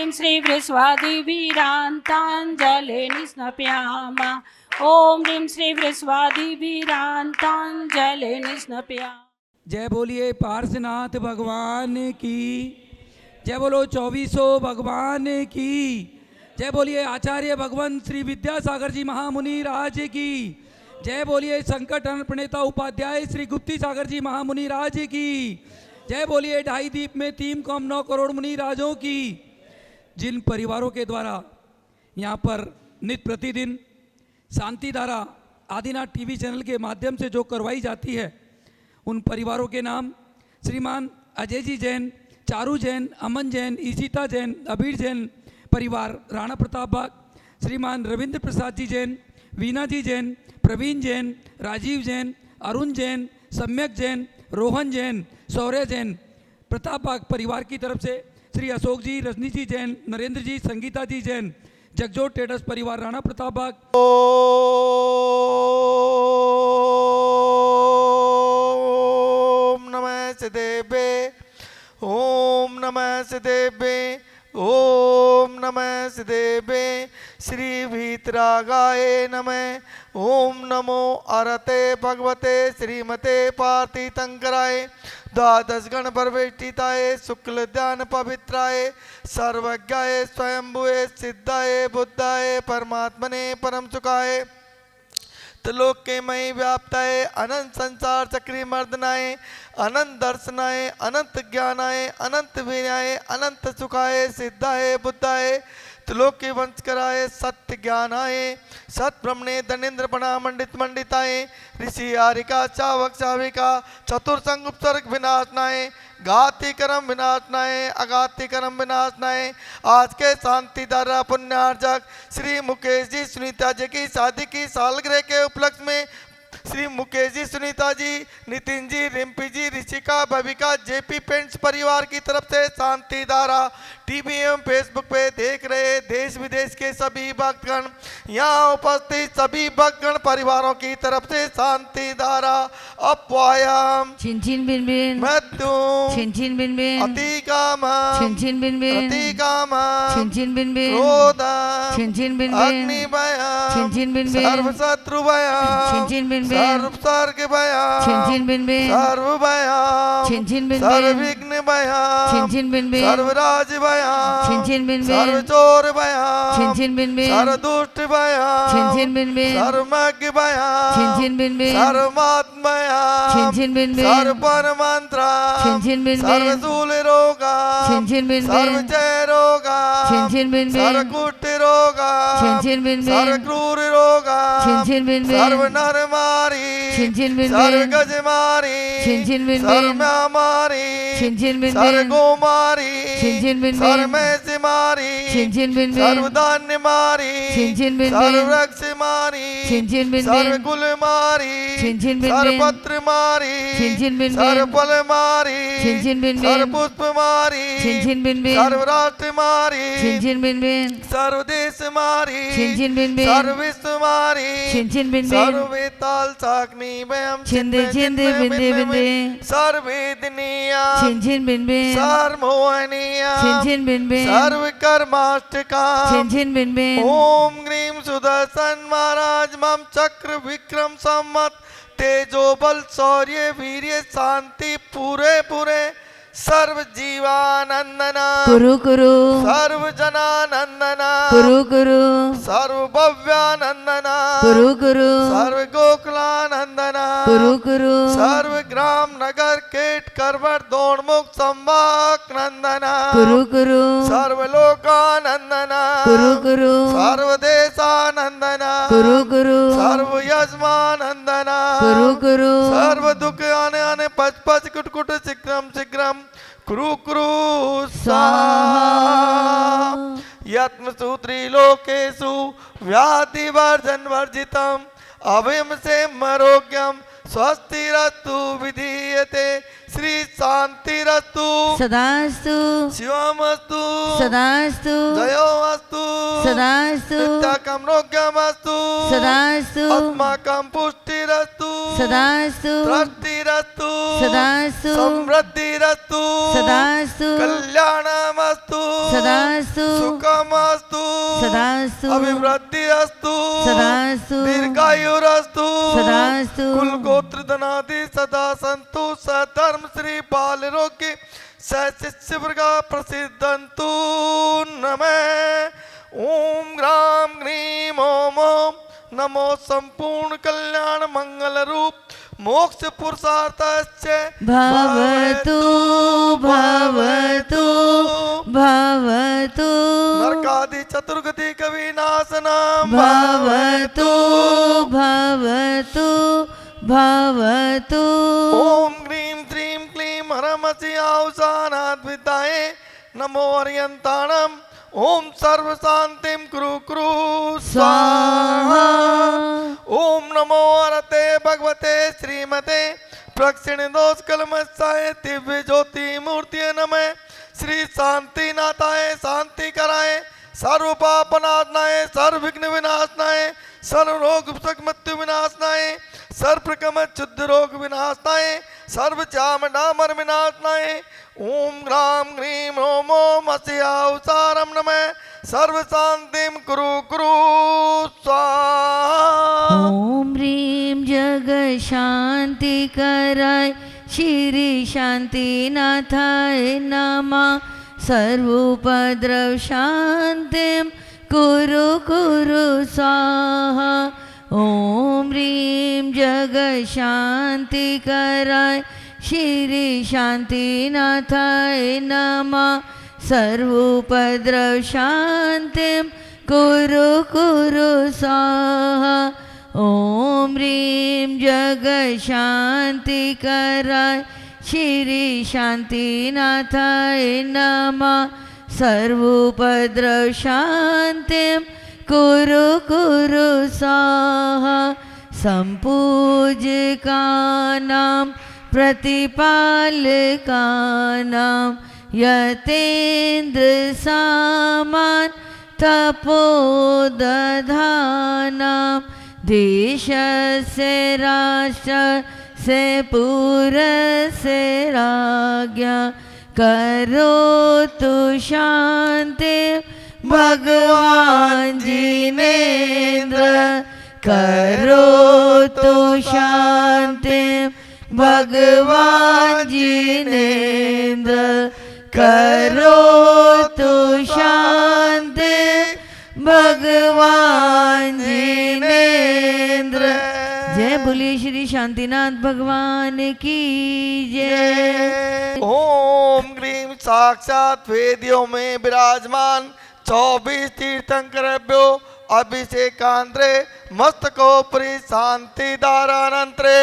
ह्रीं श्री वृस्वादिवीरान्ताञ्जले निस्नप्यामा ॐ ह्रीं श्री वृस्वादिवीरान्ताञ्जले निस्नप्यामा। जय बोलिए पार्श्वनाथ भगवान की, जय बोलो 2400 भगवान की, जय बोलिए आचार्य भगवान श्री विद्यासागर जी महामुनि राज की, जय बोलिए संकट हरण प्रणेता उपाध्याय श्री गुप्ती सागर जी महामुनि राज की, जय बोलिए ढाई दीप में 3.9 करोड़ मुनि राजों की। जिन परिवारों के द्वारा यहाँ पर नित्य प्रतिदिन शांति धारा आदिनाथ टीवी चैनल के माध्यम से जो करवाई जाती है, उन परिवारों के नाम श्रीमान अजय जी जैन, चारू जैन, अमन जैन, ईशिता जैन, अबीर जैन परिवार राणा प्रताप बाग, श्रीमान रविंद्र प्रसाद जी जैन, वीना जी जैन, प्रवीण जैन, राजीव जैन, अरुण जैन, सम्यक जैन, रोहन जैन, शौर्य जैन प्रताप बाग परिवार की तरफ से श्री अशोक जी, रजनी जी जैन, नरेंद्र जी, संगीता जी जैन, जगजोत ट्रेडर्स परिवार राणा प्रताप बाग। ओम नमः सिद्धेभ्ये, ओम नमः सिद्धेभ्ये, ओम नमः सिद्धेभ्ये। श्री वीतरागाय नमः। ओम नमो अरते भगवते श्रीमते पार्थितंकराय द्वादश गण परवेष्टिताय शुक्ल ध्यान पवित्राय सर्वज्ञाय स्वयंभुवे सिद्धाय बुद्धाय परमात्मने परम सुखाय त्रिलोक्यमय व्याप्ताय अनंत संसार चक्री मर्दनाय अनंत दर्शनाय अनंत ज्ञानाय अनंत वीर्याय अनंत सुखाय सिद्धाय बुद्धाय त्रिलोकी वंशकराय सत्य ज्ञानाय सत ब्रह्मणे धनेन्द्र बना मंडित मंडिताय ऋषि आरिका चावक चाविका चतुर्संग उपसर्ग विनाशनाय घाती कर्म विनाशनाय अघाती कर्म विनाशनाय। आज के शांति धारा पुण्यार्जक श्री मुकेश जी सुनीता जी की शादी की सालगिरह के उपलक्ष्य में श्री मुकेश जी, सुनीता जी, नितिन जी, रिम्पी जी, ऋषिका, भविका, जेपी पेंट्स परिवार की तरफ से शांति धारा टीवी एवं फेसबुक पे देख रहे देश विदेश के सभी भक्तगण, यहाँ उपस्थित सभी भक्तगण परिवारों की तरफ से शांति धारा अपवायम छिन बिन बिन मृत्यु छिन बिन बिन अतिकाम छिन बिन बिन प्रतिकाम छिन बिन बिन क्रोध छिन बिन बिन अग्नि भय छिन बिन बिन सर्व शत्रु भय छिन बिन बिन सर्व सर्ग भय छिन बिन बिन सर्व भय छिन बिन सर्व बिन विघ्न भय छिन बिन बिन सर्व राज भय छिन बिन सर्व बिन चोर भय छिन बिन बिन सर्व दुष्ट भय छिन बिन बिन सर्व मग्न भय छिन बिन बिन सर्व महात्म भय छिन बिन बिन सर्व परमंत्र छिन बिन सर्व बिन शूल रोगा छिन बिन सर्व बिन जय रोगा छिन बिन सर्व बिन कुष्ठ रोगा छिन बिन सर्व बिन क्रूर रोगा छिन बिन सर्व बिन नर मारी छिन बिन सर्व बिन गज मारी छिन बिन सर्व बिन म्या मारी छिन बिन सर्व बिन गो मारी छिन बिन सर्व बिन मैस मारी छिन बिन सर्व बिन धान्य मारी छिन बिन सर्व बिन वृक्ष मारी छिन बिन सर्व बिन कुल मारी छिन बिन सर्व बिन पत्र मारी छिन बिन सर्व बिन फल मारी छिन बिन सर्व बिन पुष्प मारी छिन बिन बिन सर्व राष्ट्र मारी छिन बिन बिन सर्व देश मारी छिन बिन बिन सर्व विश्व मारी छिन बिन सर्व बिन वेताल साग्नि वयम छिंदे छिंदे बिंदे बिंदे सर्वेदनीया छिन बिन बिन सर्वमोहनीया छिन बिन बिन सर्व कर्माष्टका छिन बिन बिन ओम ग्रीम सुदर्शन महाराज मम चक्र विक्रम सम्मत तेजो बल शौर्य वीर्य शांति पूरे पूरे सर्व जीवानंदना कुरु कुरु सर्व जनानंदना कुरु कुरु सर्व भव्यानंदना कुरु कुरु सर्व गोकुलानंदना कुरु कुरु सर्व ग्राम नगर केट करवर दोणमुख संभाग नंदना कुरु कुरु सर्व लोकानंदना कुरु कुरु सर्व देशानंदना कुरु कुरु सर्व यजमानंदना कुरु कुरु सर्व दुख आने आने पच पच कुट कुट शीघ्रम शीघ्रम कुरु कुरु स्वाहा यत्म सूत्री लोकेशु व्याधि वर्जन वर्जितम अभयम से मरोग्यम स्वस्तिरस्तु विधीयते श्री शांतिरस्तु सदास्तु शिवमस्तु सदास्तु जयोस्तु सदास्तु नित्यकम रोग्यमस्तु सदास्तु अस्माकं पुष्टिरस्तु सदास्तु तृप्तिरस्तु सदास्तु समृद्धिरस्तु सदास्तु कल्याणमस्तु सदास्तु सुखमस्तु सदास्तु अभिवृद्धिरस्तु सदास्तु दीर्घायुरस्तु सदास्तु कुल गोत्र धनादि सदा संतु सधर्म श्री बाल रोग्य शिष्य वर्गा प्रसिद्धंतु नमः ओम ग्राम ग्रीम ओम ओम नमो संपूर्ण कल्याण मंगल रूप मोक्ष पुरुषार्थस्य भवतु भवतु भवतु नरकादि चतुर्गति कविनाशनम भवतु भवतु भवतु ओम ग्रीम श्रीम क्लीम हरमसि औसानात् विद्याये नमो अर्यन्ताणम ओम सर्व शांतिम कुरु कुरु स्वाहा ओम नमो अरते भगवते श्रीमते प्रक्षिण दोष कलमसाय दिव्य ज्योति मूर्ति नमः श्री शांति नाथाय शांति कराए सर्व पाप नाशनाय सर्व विघ्न विनाशनाय सर्व रोग मृत्यु विनाशनाय सर्व प्रकम शुद्ध रोग विनाशनाय सर्व चाम डामर विनाशनाय ओम ग्राम ग्रीम ओम ओम अस्यावसारम नमः सर्व शांतिम कुरु कुरु स्वाहा ओम ह्रीं जग शांति कराय श्री शांतिनाथाय नमः सर्वोपद्रव शांतिम कुरु कुरु स्वाहा ओम ह्रीं जग शांति कराय श्री शांतिनाथाय नमः सर्वोपद्रव शांतिम कुरु कुरु स्वाहा ओम ह्रीं जग शांति कराय श्री शांतिनाथाय नमः सर्वोपद्रव शांतिम कुरु कुरु स्वाहा संपूज्यकानां प्रतिपालकानां यतेन्द्र सामान तपोदधानां देशस्य राष्ट्रस्य पुरस्य राज्ञा करोतु शांति भगवान जिनेन्द्र करोतु शांति भगवान जिनेन्द्र करोतु शांति भगवान जिनेन्द्र। जय बोलिए श्री शांतिनाथ भगवान की जय। ओम ग्रीम साक्षात वेदियों में विराजमान 24 तीर्थंकरभ्यो अभिषेकांतरे मस्तकोपरि शांति दारानंतरे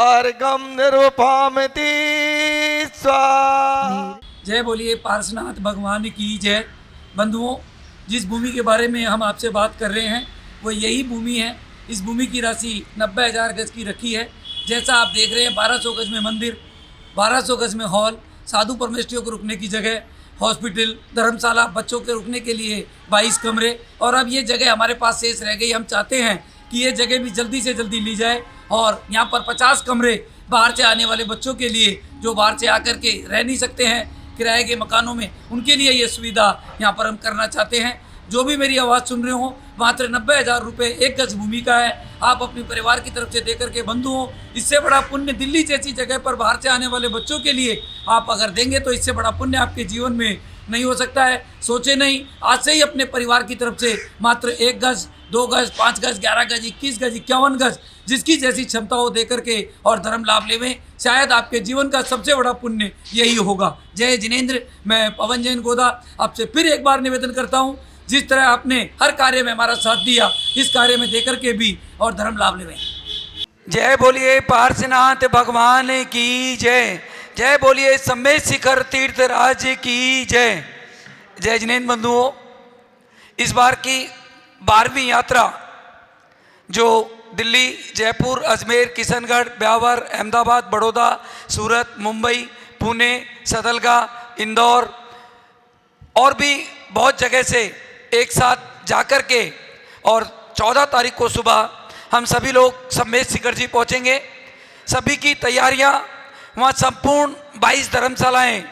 अर्घम निरूपयामि स्वाहा। जय बोलिए पार्श्वनाथ भगवान की जय। बंधुओं, जिस भूमि के बारे में हम आपसे बात कर रहे हैं वो यही भूमि है। इस भूमि की राशि 90,000 गज की रखी है। जैसा आप देख रहे हैं 1200 गज में मंदिर, 1200 गज में हॉल, साधु परमेष्ठियों को रुकने की जगह, हॉस्पिटल, धर्मशाला, बच्चों के रुकने के लिए 22 कमरे। और अब ये जगह हमारे पास शेष रह गई। हम चाहते हैं कि ये जगह भी जल्दी से जल्दी ली जाए और यहाँ पर 50 कमरे बाहर से आने वाले बच्चों के लिए, जो बाहर से आकर के रह नहीं सकते हैं किराए के मकानों में, उनके लिए ये सुविधा यहाँ पर हम करना चाहते हैं। जो भी मेरी आवाज़ सुन रहे हो, मात्र 90,000 रुपये 1 गज भूमि का है। आप अपने परिवार की तरफ से देकर के बंधुओं, इससे बड़ा पुण्य दिल्ली जैसी जगह पर बाहर से आने वाले बच्चों के लिए आप अगर देंगे तो इससे बड़ा पुण्य आपके जीवन में नहीं हो सकता है। सोचे नहीं, आज से ही अपने परिवार की तरफ से मात्र 1 गज, 2 गज, 5 गज, 11 गज, 21 गज, 51 गज, जिसकी जैसी क्षमता हो दे करके और धर्म लाभ लेवें। शायद आपके जीवन का सबसे बड़ा पुण्य यही होगा। जय जिनेंद्र। मैं पवन जैन गोदा आपसे फिर एक बार निवेदन करता हूँ, जिस तरह आपने हर कार्य में हमारा साथ दिया, इस कार्य में देकर के भी और धर्म लाभ लेवें। जय बोलिए पार्श्वनाथ भगवान की जय। जय बोलिए सम्मेद शिखर तीर्थ राज्य की जय। जय जिनेंद्र बंधुओं, इस बार की 12वीं यात्रा जो दिल्ली, जयपुर, अजमेर, किशनगढ़, ब्यावर, अहमदाबाद, बड़ौदा, सूरत, मुंबई, पुणे, सतलगा, इंदौर और भी बहुत जगह से एक साथ जाकर के और 14 तारीख को सुबह हम सभी लोग सम्मेद शिखर जी पहुँचेंगे। सभी की तैयारियां, वहाँ संपूर्ण 22 धर्मशालाएं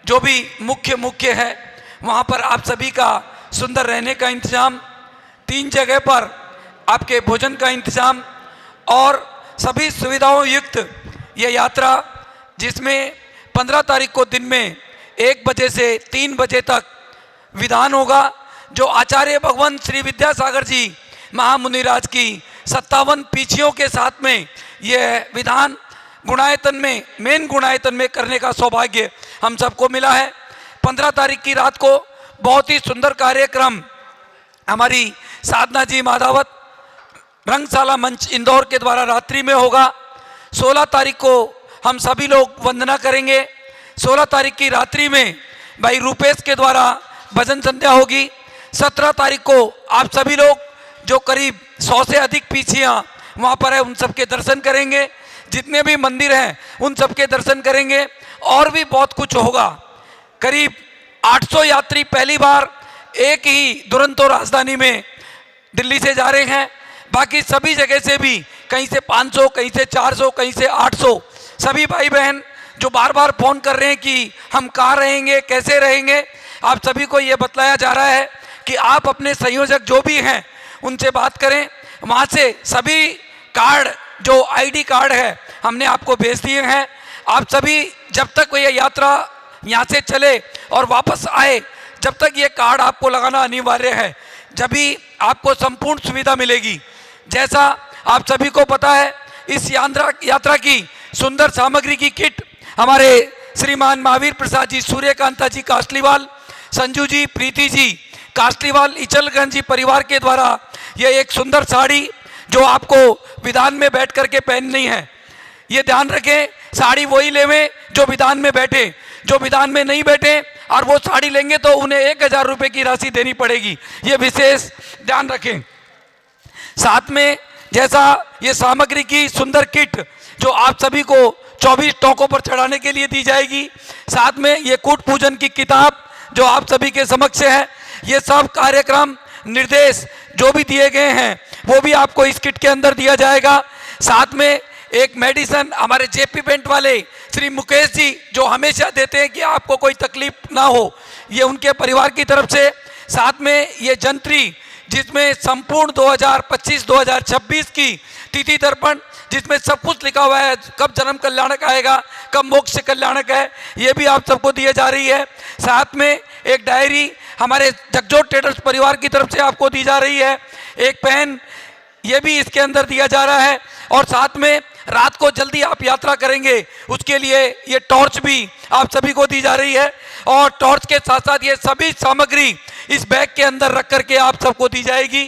जो भी मुख्य है, वहाँ पर आप सभी का सुंदर रहने का इंतजाम, 3 जगह पर आपके भोजन का इंतजाम और सभी सुविधाओं युक्त ये यात्रा, जिसमें 15 तारीख को दिन में 1 बजे से 3 बजे तक विधान होगा, जो आचार्य भगवान श्री विद्यासागर जी महामुनिराज की 57 पीछियों के साथ में यह विधान गुणायतन में, मेन गुणायतन में करने का सौभाग्य हम सबको मिला है। 15 तारीख की रात को बहुत ही सुंदर कार्यक्रम हमारी साधना जी माधावत रंगशाला मंच इंदौर के द्वारा रात्रि में होगा। 16 तारीख को हम सभी लोग वंदना करेंगे। 16 तारीख की रात्रि में भाई रूपेश के द्वारा भजन संध्या होगी। 17 तारीख को आप सभी लोग जो करीब 100 से अधिक पीछियाँ वहाँ पर है, उन सब के दर्शन करेंगे। जितने भी मंदिर हैं उन सब के दर्शन करेंगे और भी बहुत कुछ होगा। करीब 800 यात्री पहली बार एक ही दुरंतो राजधानी में दिल्ली से जा रहे हैं। बाकी सभी जगह से भी कहीं से 500, कहीं से 400, कहीं से 800 सभी भाई बहन जो बार बार फ़ोन कर रहे हैं कि हम कहाँ रहेंगे, कैसे रहेंगे, आप सभी को ये बतलाया जा रहा है कि आप अपने संयोजक जो भी हैं उनसे बात करें। वहाँ से सभी कार्ड, जो आईडी कार्ड है, हमने आपको भेज दिए हैं। आप सभी जब तक ये यात्रा यहाँ से चले और वापस आए, जब तक ये कार्ड आपको लगाना अनिवार्य है, जब भी आपको संपूर्ण सुविधा मिलेगी। जैसा आप सभी को पता है, इस यात्रा की सुंदर सामग्री की किट हमारे श्रीमान महावीर प्रसाद जी, सूर्यकांता जी कास्टलीवाल, संजू जी, प्रीति जी कास्टलीवाल, इचलगंज जी परिवार के द्वारा यह एक सुंदर साड़ी जो आपको विधान में बैठ करके पहननी है। ये ध्यान रखें, साड़ी वही लेवें जो विधान में बैठे। जो विधान में नहीं बैठे और वो साड़ी लेंगे तो उन्हें 1000 रुपये की राशि देनी पड़ेगी। ये विशेष ध्यान रखें। साथ में जैसा ये सामग्री की सुंदर किट जो आप सभी को 24 टोकों पर चढ़ाने के लिए दी जाएगी, साथ में ये कूट पूजन की किताब जो आप सभी के समक्ष है, ये सब कार्यक्रम निर्देश जो भी दिए गए हैं वो भी आपको इस किट के अंदर दिया जाएगा। साथ में एक मेडिसिन हमारे जेपी पेंट वाले श्री मुकेश जी जो हमेशा देते हैं कि आपको कोई तकलीफ ना हो, ये उनके परिवार की तरफ से। साथ में ये जंत्री जिसमें संपूर्ण 2025-2026 की तिथि दर्पण, जिसमें सब कुछ लिखा हुआ है, कब जन्म कल्याणक आएगा, कब मोक्ष कल्याणक है, ये भी आप सबको दिए जा रही है। साथ में एक डायरी हमारे जगजोत ट्रेडर्स परिवार की तरफ से आपको दी जा रही है। एक पेन ये भी इसके अंदर दिया जा रहा है। और साथ में रात को जल्दी आप यात्रा करेंगे उसके लिए ये टॉर्च भी आप सभी को दी जा रही है। और टॉर्च के साथ साथ ये सभी सामग्री इस बैग के अंदर रख करके आप सबको दी जाएगी।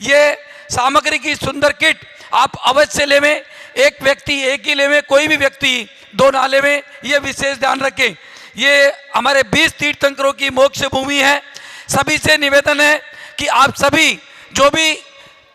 ये सामग्री की सुंदर किट आप अवश्य लेवें। एक व्यक्ति एक ही लेवें, कोई भी व्यक्ति 2 ना लेवें, ये विशेष ध्यान रखें। ये हमारे 20 तीर्थंकरों की मोक्ष भूमि है। सभी से निवेदन है कि आप सभी जो भी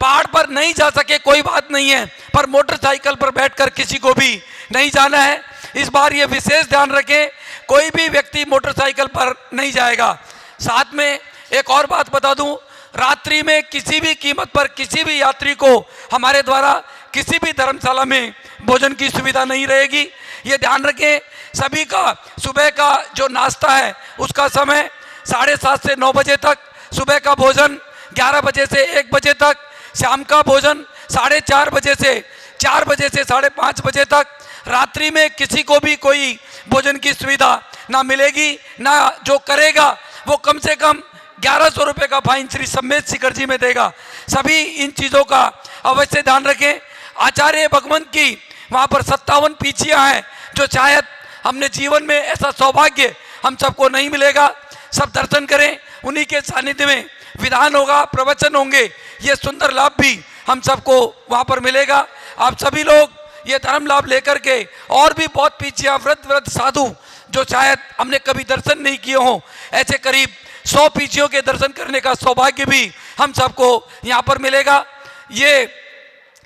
पहाड़ पर नहीं जा सके कोई बात नहीं है, पर मोटरसाइकिल पर बैठकर किसी को भी नहीं जाना है। इस बार ये विशेष ध्यान रखें, कोई भी व्यक्ति मोटरसाइकिल पर नहीं जाएगा। साथ में एक और बात बता दूं, रात्रि में किसी भी कीमत पर किसी भी यात्री को हमारे द्वारा किसी भी धर्मशाला में भोजन की सुविधा नहीं रहेगी। ये ध्यान रखें। सभी का सुबह का जो नाश्ता है उसका समय 7:30 से 9 बजे तक, सुबह का भोजन 11 बजे से 1 बजे तक, शाम का भोजन 4:30 बजे से 4 बजे से 5:30 बजे तक। रात्रि में किसी को भी कोई भोजन की सुविधा ना मिलेगी, ना जो करेगा वो कम से कम 1100 रुपये का फाइन श्री सम्मेत शिखर जी में देगा। सभी इन चीज़ों का अवश्य ध्यान रखें। आचार्य भगवंत की वहाँ पर 57 पीछियाँ हैं जो शायद हमने जीवन में ऐसा सौभाग्य हम सबको नहीं मिलेगा। सब दर्शन करें, उन्हीं के सानिध्य में विधान होगा, प्रवचन होंगे, ये सुंदर लाभ भी हम सबको वहाँ पर मिलेगा। आप सभी लोग ये धर्म लाभ लेकर के और भी बहुत पीछियाँ वृद्ध साधु जो शायद हमने कभी दर्शन नहीं किए हों, ऐसे करीब 100 पीछियों के दर्शन करने का सौभाग्य भी हम सबको यहाँ पर मिलेगा। ये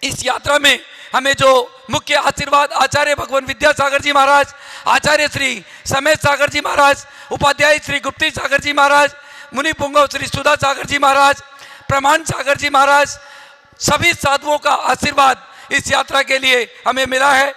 इस यात्रा में हमें जो मुख्य आशीर्वाद आचार्य भगवान विद्यासागर जी महाराज, आचार्य श्री समेत सागर जी महाराज, उपाध्याय श्री गुप्ती सागर जी महाराज, मुनि पुंगव श्री सुधा सागर जी महाराज, प्रमाण सागर जी महाराज, सभी साधुओं का आशीर्वाद इस यात्रा के लिए हमें मिला है।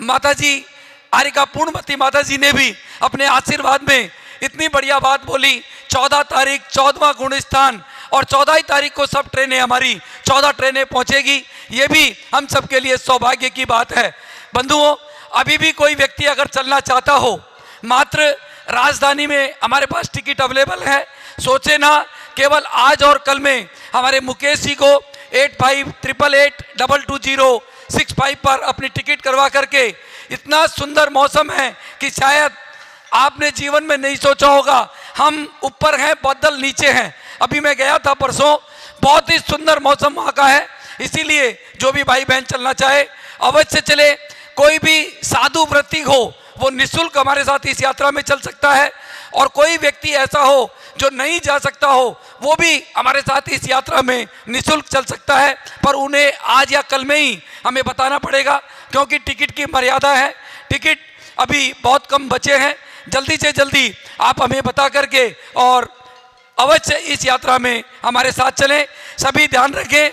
माता जी आरिका पूर्णमती माता जी ने भी अपने आशीर्वाद में इतनी बढ़िया बात बोली। 14 तारीख 14वां गुण स्थान और 14 ही तारीख को सब ट्रेनें हमारी 14 ट्रेनें पहुंचेगी। ये भी हम सबके लिए सौभाग्य की बात है। बंधुओं, अभी भी कोई व्यक्ति अगर चलना चाहता हो, मात्र राजधानी में हमारे पास टिकट अवेलेबल है। सोचे ना, केवल आज और कल में हमारे मुकेश जी को 8588822065 पर अपनी टिकट करवा करके, इतना सुंदर मौसम है कि शायद आपने जीवन में नहीं सोचा होगा। हम ऊपर हैं, बादल नीचे हैं। अभी मैं गया था परसों, बहुत ही सुंदर मौसम वहाँ का है। इसीलिए जो भी भाई बहन चलना चाहे अवश्य चले। कोई भी साधु वृत्ति हो वो निःशुल्क हमारे साथ इस यात्रा में चल सकता है, और कोई व्यक्ति ऐसा हो जो नहीं जा सकता हो वो भी हमारे साथ इस यात्रा में निःशुल्क चल सकता है। पर उन्हें आज या कल में ही हमें बताना पड़ेगा, क्योंकि टिकट की मर्यादा है। टिकट अभी बहुत कम बचे हैं। जल्दी से जल्दी आप हमें बता करके और अवश्य इस यात्रा में हमारे साथ चलें। सभी ध्यान रखें,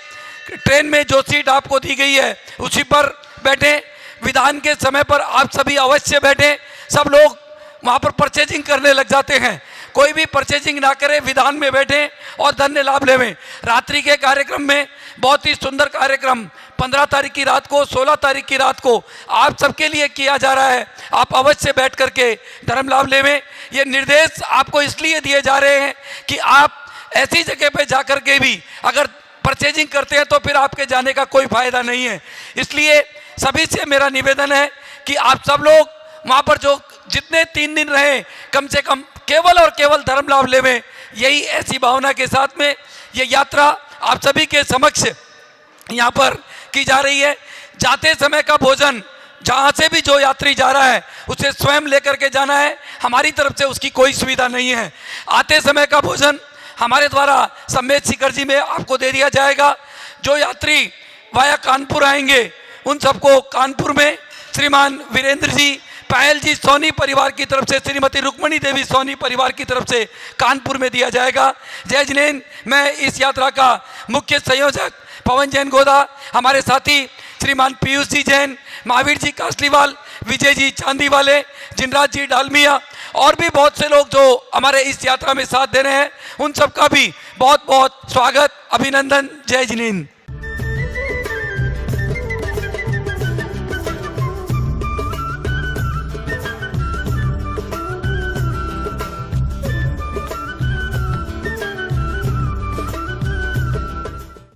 ट्रेन में जो सीट आपको दी गई है उसी पर बैठें। विधान के समय पर आप सभी अवश्य बैठें। सब लोग वहाँ पर परचेजिंग करने लग जाते हैं, कोई भी परचेजिंग ना करे, विधान में बैठें और धन्य लाभ लेवें। रात्रि के कार्यक्रम में बहुत ही सुंदर कार्यक्रम 15 तारीख की रात को, 16 तारीख की रात को आप सबके लिए किया जा रहा है। आप अवश्य बैठ करके धर्म लाभ लेवें। ये निर्देश आपको इसलिए दिए जा रहे हैं कि आप ऐसी जगह पे जा करके भी अगर परचेजिंग करते हैं तो फिर आपके जाने का कोई फायदा नहीं है। इसलिए सभी से मेरा निवेदन है कि आप सब लोग वहाँ पर जो जितने 3 दिन रहे, कम से कम केवल और केवल धर्म लाभ लेवें। यही ऐसी भावना के साथ में ये यात्रा आप सभी के समक्ष यहाँ पर की जा रही है। जाते समय का भोजन जहाँ से भी जो यात्री जा रहा है उसे स्वयं लेकर के जाना है, हमारी तरफ से उसकी कोई सुविधा नहीं है। आते समय का भोजन हमारे द्वारा सम्मेद शिखर जी में आपको दे दिया जाएगा। जो यात्री वाया कानपुर आएंगे उन सबको कानपुर में श्रीमान वीरेंद्र जी, पायल जी सोनी परिवार की तरफ से, श्रीमती रुक्मणी देवी सोनी परिवार की तरफ से कानपुर में दिया जाएगा। जय जिनेन्द्र। मैं इस यात्रा का मुख्य संयोजक पवन जैन गोदा, हमारे साथी श्रीमान पीयूष जी जैन, महावीर जी कासलीवाल, विजय जी चांदी वाले, जिनराज जी डालमिया और भी बहुत से लोग जो हमारे इस यात्रा में साथ दे रहे हैं, उन सबका भी बहुत बहुत स्वागत, अभिनंदन। जय जिनेन्द्र।